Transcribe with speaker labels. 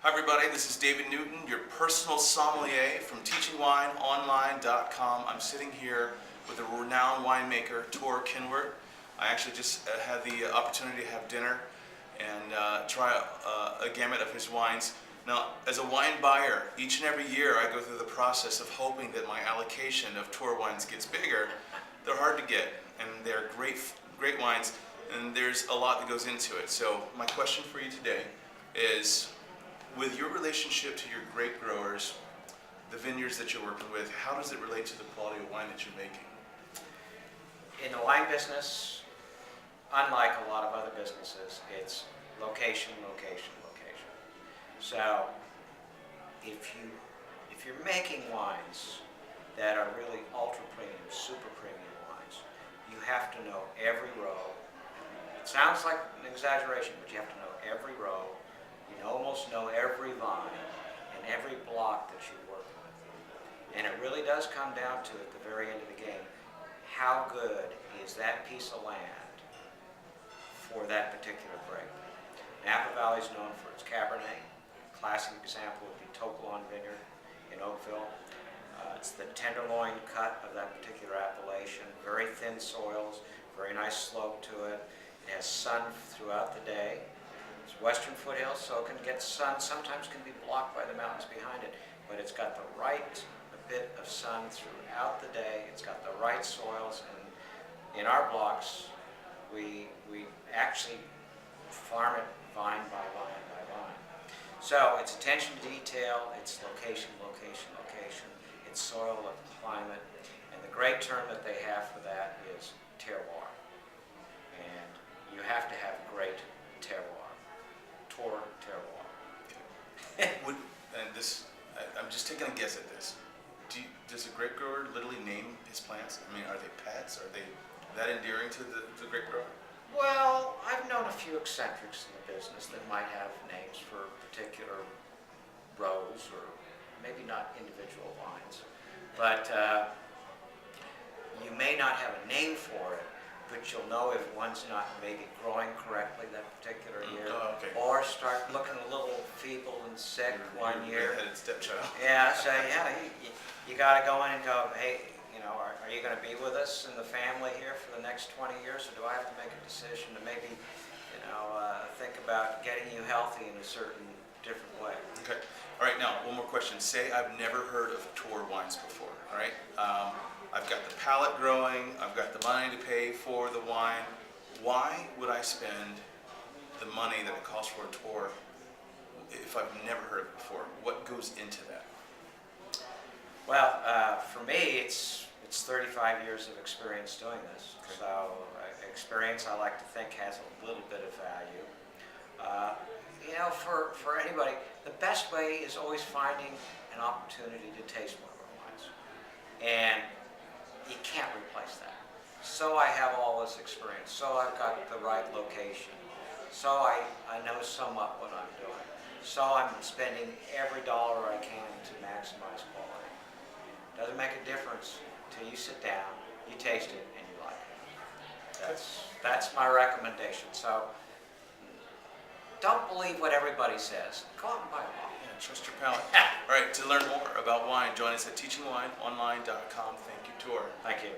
Speaker 1: Hi everybody, this is David Newton, your personal sommelier from teachingwineonline.com. I'm sitting here with a renowned winemaker, TOR Interview. I actually just had the opportunity to have dinner and try a gamut of his wines. Now, as a wine buyer, each and every year I go through the process of hoping that my allocation of TOR wines gets bigger. They're hard to get, and they're great wines, and there's a lot that goes into it. So my question for you today is, with your relationship to your grape growers, the vineyards that you're working with, how does it relate to the quality of wine that you're making?
Speaker 2: In the wine business, unlike a lot of other businesses, it's location, location, location. So if you're making wines that are really ultra premium, super premium wines, you have to know every row. It sounds like an exaggeration, but you have to know every row. You almost know every vine and every block that you work with. And it really does come down to, at the very end of the game, how good is that piece of land for that particular grape. Napa Valley is known for its Cabernet. Classic example would be Tokelon Vineyard in Oakville. It's the tenderloin cut of that particular appellation. Very thin soils, very nice slope to it. It has sun throughout the day. It's western foothills, so it can get sun, sometimes can be blocked by the mountains behind it, but it's got the right bit of sun throughout the day. It's got the right soils, and in our blocks, we actually farm it vine by vine by vine. So it's attention to detail, it's location, location, location, it's soil and climate, and the great term that they have for that is terroir. And you have to have great terroir. TOR terroir.
Speaker 1: I'm just taking a guess at this. Does a grape grower literally name his plants? I mean, are they pets? Are they that endearing to the grape grower?
Speaker 2: Well, I've known a few eccentrics in the business that might have names for particular rows or maybe not individual vines. But you may not have a name for it, but you'll know if one's not maybe growing correctly that particular year, or start looking a little feeble and sick one year.
Speaker 1: Red-headed stepchild.
Speaker 2: Yeah, so yeah, you got to go in and go, hey, are you going to be with us in the family here for the next 20 years, or do I have to make a decision to maybe, think about getting you healthy in a certain different way?
Speaker 1: Okay. All right. Now, one more question. Say I've never heard of TOR wines before. All right. I've got the palate growing, I've got the money to pay for the wine. Why would I spend the money that it costs for a TOR if I've never heard of it before? What goes into that?
Speaker 2: Well, for me, it's 35 years of experience doing this. Okay. So experience, I like to think, has a little bit of value. For anybody, the best way is always finding an opportunity to taste one of our wines. And you can't replace that. So I have all this experience, so I've got the right location, so I know somewhat what I'm doing, so I'm spending every dollar I can to maximize quality. Doesn't make a difference until you sit down, you taste it, and you like it. That's my recommendation. So don't believe what everybody says. Go out and buy a bottle.
Speaker 1: Yeah, trust your palate. All right, to learn more about wine, join us at teachingwineonline.com. Thank you, TOR.
Speaker 2: Thank you.